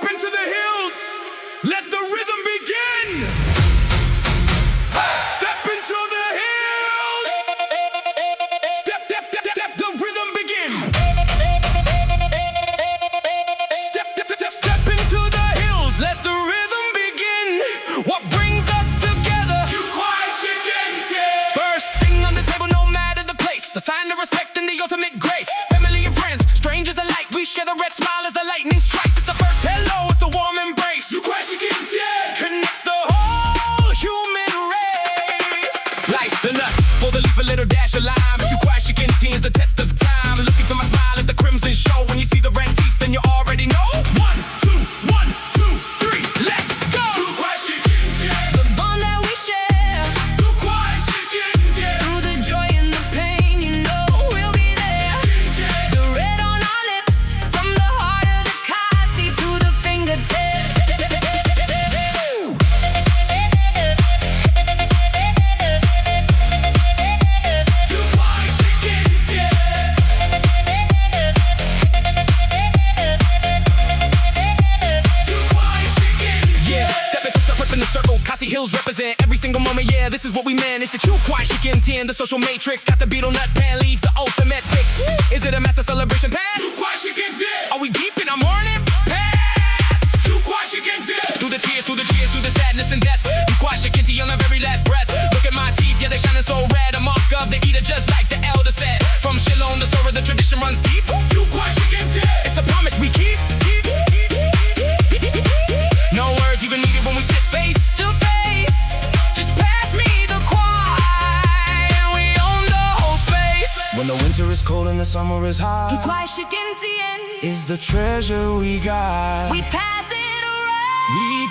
Step into the hills, let the rhythm begin. Step into the hills. Step, the rhythm begin. Step into the hills, let the rhythm begin. What brings us together? Kwai, shikyntien. First thing on the table, no matter the place. A sign of respect and the ultimate grace. Family and friends, strangers alike. We share the red smile as the lightning strikes. It's the first hello, it's the warm embrace. Kwai, shikyntien connects the whole human race. Slice the nut for the leaf, a little dash of lime. Kwai, shikyntien is the test of time. Look into my smile at the crimson show. When you see the red teeth, then you already know. 1, 2, 3, let's go. Kwai, shikyntien. The bond that we share, Kwai, shikyntien. through the joy and the pain, you know we'll be there. The red on our lips, from the heart of the Khasi to the fingertips. Kwai, shikyntien. Kwai, shikyntien. Yeah, step into step up in the circle. Khasi Hills represent every single moment. Yeah, this is what we meant. It's a true Kwai, shikyntien, the social matrix. Got the beetle nut pan leaf, the ultimate fix. Is it a massive celebration pan? Kwai, shikyntien. Are we deep in our morning pass? Kwai, shikyntien. Through the tears, through the cheers, through the sadness and death. Kwai, shikyntien on the very last breath. Look at my teeth, yeah, they shining so red. A mark of the eater, just like the elder said. From Shilon to Sora, the tradition runs deep. Kwai, shikyntien. It's a promise we keep. No words even needed when we sit face to face. Just pass me the Kwai, and we own the whole space. When the winter is cold and the summer is hot, Kwai, shikyntien, is the treasure we got. we pass it around. We